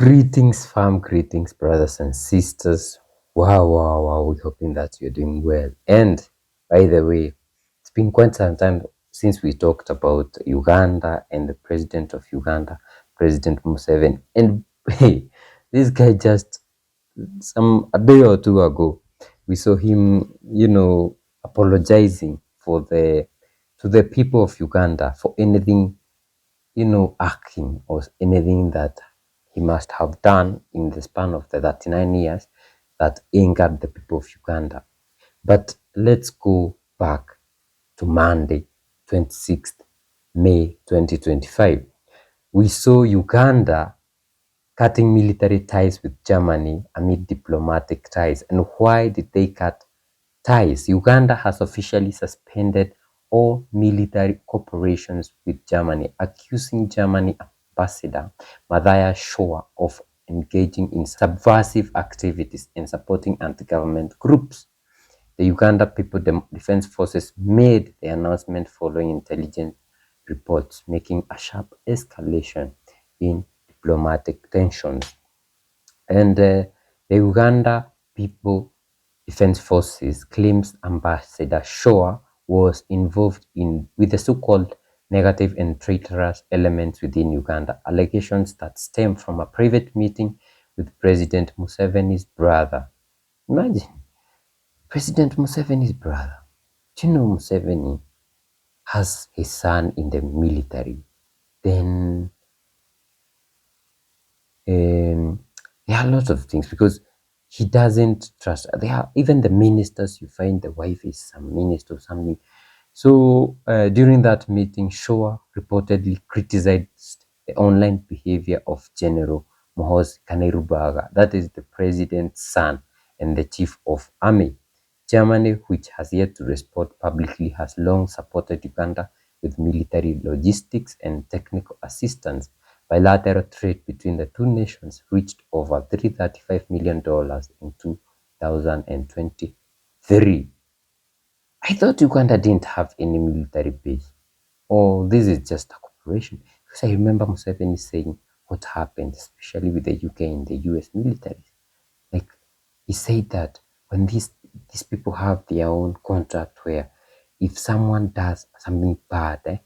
Greetings, fam, greetings, brothers and sisters. Wow. We're hoping that you're doing well. And by the way, it's been quite some time since we talked about Uganda and the president of Uganda, President Museveni. And hey, this guy just a day or two ago, we saw him, apologizing to the people of Uganda for anything, acting or anything that he must have done in the span of the 39 years that angered the people of Uganda. But let's go back to Monday, 26th May 2025. We saw Uganda cutting military ties with Germany amid diplomatic ties. And why did they cut ties? Uganda has officially suspended all military cooperations with Germany, accusing Germany ambassador Matthias Schoer of engaging in subversive activities and supporting anti-government groups. The Uganda People Defense Forces made the announcement following intelligence reports, making a sharp escalation in diplomatic tensions. And the Uganda People Defense Forces claims Ambassador Schoer was involved with the so-called negative and traitorous elements within Uganda, allegations that stem from a private meeting with President Museveni's brother. Imagine, President Museveni's brother. Do you know Museveni has his son in the military? Then there are lots of things because he doesn't trust. There are even the ministers. You find the wife is some minister or something. So during that meeting, Shoa reportedly criticized the online behavior of General Muhoozi Kainerugaba, that is the president's son and the chief of army. Germany, which has yet to respond publicly, has long supported Uganda with military logistics and technical assistance. Bilateral trade between the two nations reached over $335 million in 2023. I thought Uganda didn't have any military base. Or this is just a cooperation. Because I remember Museveni saying what happened, especially with the UK and the US military. Like, he said that when these people have their own contract where if someone does something bad,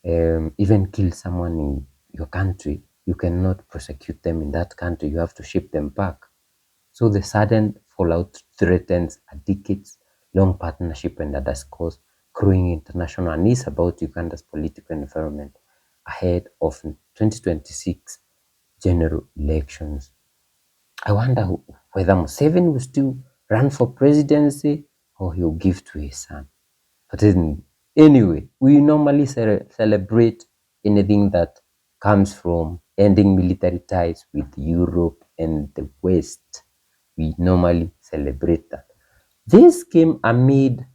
even kill someone in your country, you cannot prosecute them in that country. You have to ship them back. So the sudden fallout threatens a decades-long partnership and underscores growing international unease about Uganda's political environment ahead of 2026 general elections. I wonder whether Museveni will still run for presidency or he'll give to his son. But anyway, we normally celebrate anything that comes from ending military ties with Europe and the West. We normally celebrate that. This came amid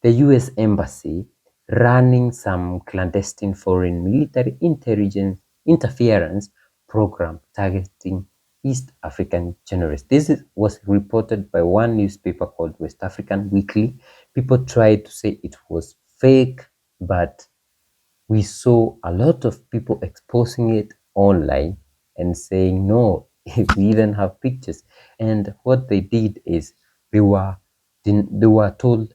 the US Embassy running some clandestine foreign military intelligence interference program targeting East African journalists. Was reported by one newspaper called West African Weekly. People tried to say it was fake, but we saw a lot of people exposing it online and saying, no, we even have pictures. And what they did is they were told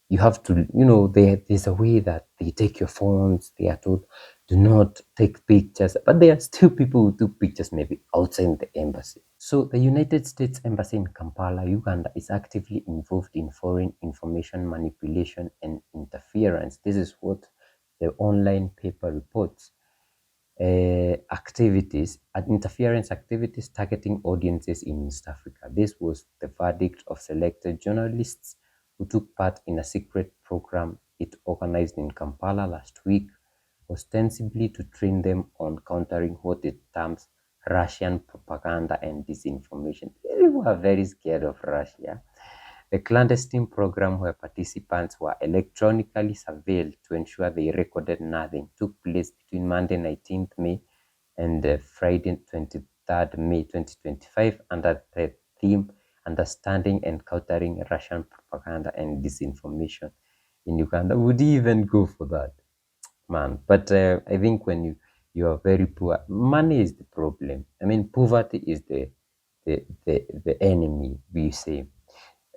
you have to, there's a way that they take your phones. They are told, do not take pictures. But there are still people who took pictures maybe outside the embassy. So the United States Embassy in Kampala, Uganda, is actively involved in foreign information manipulation and interference. This is what the online paper reports. Interference activities targeting audiences in East Africa. This was the verdict of selected journalists who took part in a secret program it organized in Kampala last week, ostensibly to train them on countering what it terms Russian propaganda and disinformation. People are very scared of Russia. The clandestine program, where participants were electronically surveilled to ensure they recorded nothing, took place between Monday 19th May and Friday 23rd May 2025 under the theme Understanding and Countering Russian Propaganda and Disinformation in Uganda. Would you even go for that? Man, but I think when you are very poor. Money is the problem. I mean, poverty is the enemy, we say.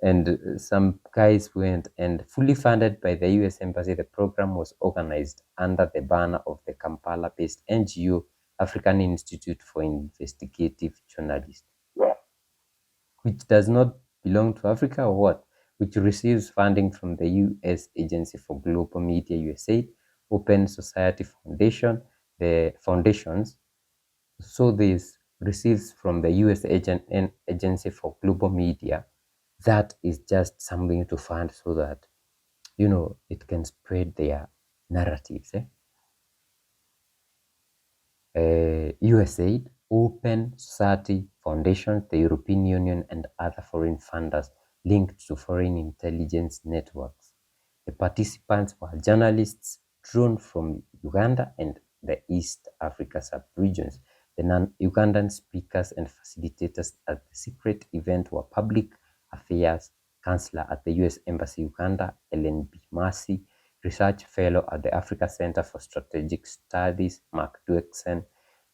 And some guys went, and fully funded by the US Embassy, the program was organized under the banner of the Kampala-based NGO African Institute for Investigative Journalists, which does not belong to Africa or what? Which receives funding from the US Agency for Global Media USAID, Open Society Foundation, the foundations. So this receives from the US Agency for Global Media. That is just something to fund so that, it can spread their narratives. USAID, Open Society Foundation, the European Union, and other foreign funders linked to foreign intelligence networks. The participants were journalists drawn from Uganda and the East Africa sub-regions. The non-Ugandan speakers and facilitators at the secret event were Public Affairs Counselor at the US Embassy Uganda, Ellen B. Massey, Research Fellow at the Africa Center for Strategic Studies, Mark Duexen,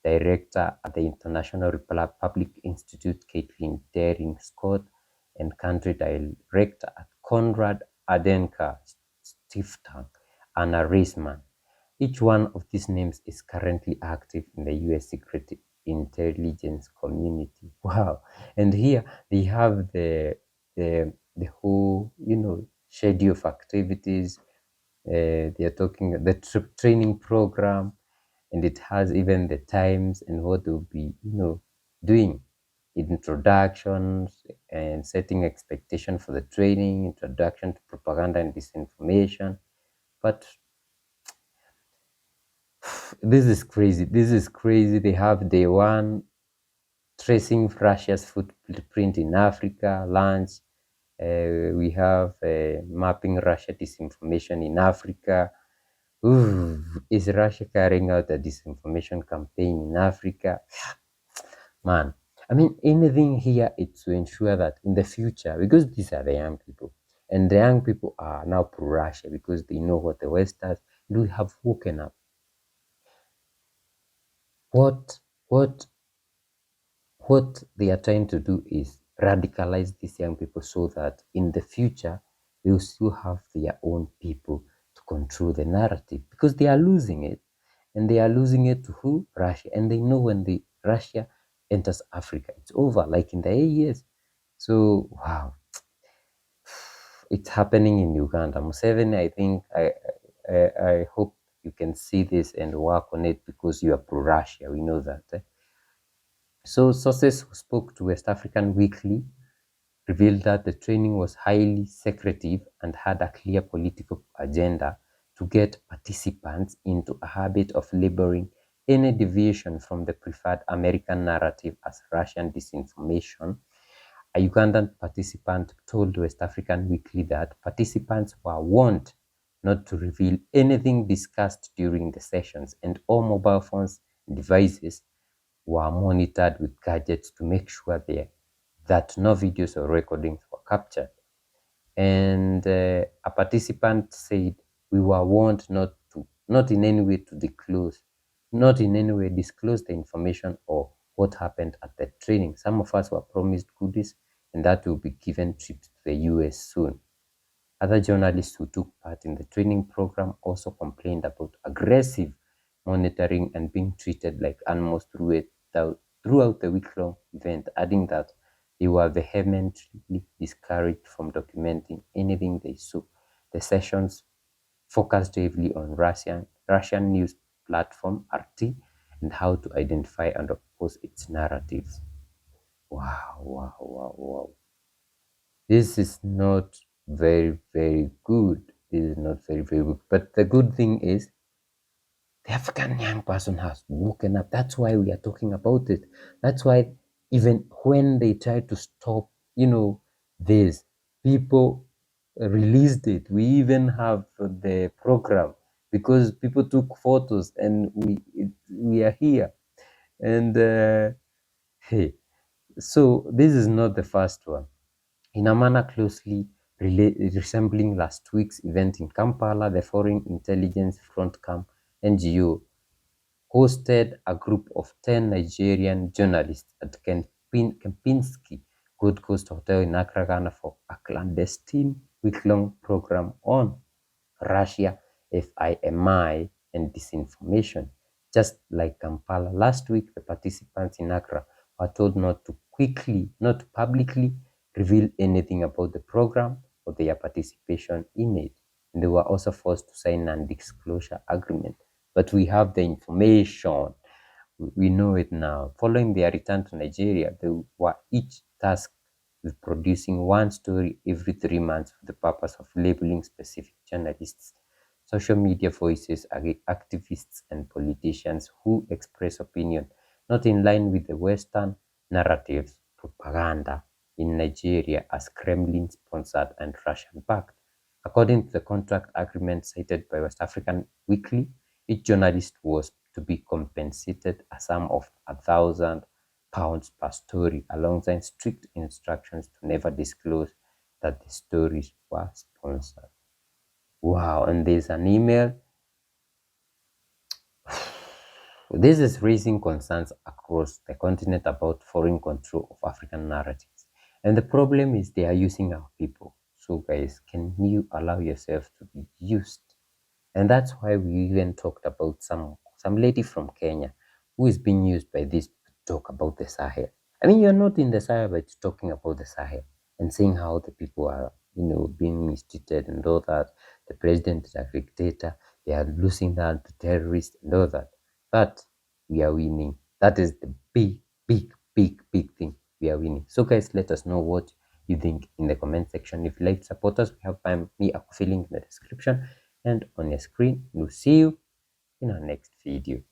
Director at the International Public Institute, Caitlin Daring Scott, and Country Director at Konrad Adenauer Stiftung, Anna Reisman. Each one of these names is currently active in the US Secret Intelligence community. Wow. And here they have the whole, schedule of activities. They are talking the training program, and it has even the times and what they'll be, doing. Introductions and setting expectation for the training, introduction to propaganda and disinformation. But this is crazy. This is crazy. They have day one, tracing Russia's footprint in Africa, launch. We have mapping Russia disinformation in Africa. Ooh, is Russia carrying out a disinformation campaign in Africa? Man, I mean, anything here is to ensure that in the future, because these are the young people, and the young people are now pro-Russia because they know what the West does, and we have woken up. What they are trying to do is radicalize these young people so that in the future they will still have their own people to control the narrative, because they are losing it, and they are losing it to who? Russia. And they know when the Russia enters Africa, it's over, like in the years. So wow, it's happening in Uganda. Museveni, I think I hope you can see this and work on it, because you are pro-Russia. We know that. So sources who spoke to West African Weekly revealed that the training was highly secretive and had a clear political agenda to get participants into a habit of labeling any deviation from the preferred American narrative as Russian disinformation. A Ugandan participant told West African Weekly that participants were warned not to reveal anything discussed during the sessions, and all mobile phones and devices were monitored with gadgets to make sure that no videos or recordings were captured. And a participant said, we were warned not in any way to not in any way disclose the information or what happened at the training. Some of us were promised goodies, and that will be given trips to the US soon. Other journalists who took part in the training program also complained about aggressive monitoring and being treated like animals throughout the week-long event, adding that they were vehemently discouraged from documenting anything they saw. The sessions focused heavily on Russian news platform RT and how to identify and oppose its narratives. Wow, wow, wow, wow. This is not very, very good. This is not very, very good. But the good thing is, the African young person has woken up. That's why we are talking about it. That's why even when they try to stop, this, people released it. We even have the program because people took photos, and we are here. And hey, so this is not the first one. In a manner closely resembling last week's event in Kampala, the Foreign Intelligence Frontcam NGO hosted a group of 10 Nigerian journalists at Kempinski Gold Coast Hotel in Accra, Ghana for a clandestine week-long program on Russia, FIMI, and disinformation. Just like Kampala last week, the participants in Accra were told not to publicly reveal anything about the program or their participation in it. And they were also forced to sign a non-disclosure agreement. But we have the information. We know it now. Following their return to Nigeria, they were each tasked with producing one story every 3 months for the purpose of labeling specific journalists, social media voices, activists, and politicians who express opinion not in line with the Western narratives, propaganda in Nigeria as Kremlin sponsored and Russian backed. According to the contract agreement cited by West African Weekly, each journalist was to be compensated a sum of £1,000 per story, alongside strict instructions to never disclose that the stories were sponsored. Wow, and there's an email. This is raising concerns across the continent about foreign control of African narratives. And the problem is they are using our people. So, guys, can you allow yourself to be used? And that's why we even talked about some lady from Kenya who is being used by this to talk about the Sahel. I mean, you're not in the Sahel, but you're talking about the Sahel and saying how the people are, being mistreated and all that. The president is a dictator. They are losing that to terrorists and all that. But we are winning. That is the big, big, big, big thing. We are winning. So, guys, let us know what you think in the comment section. If you like to support us, we have me a coffee link in the description and on your screen. We'll see you in our next video.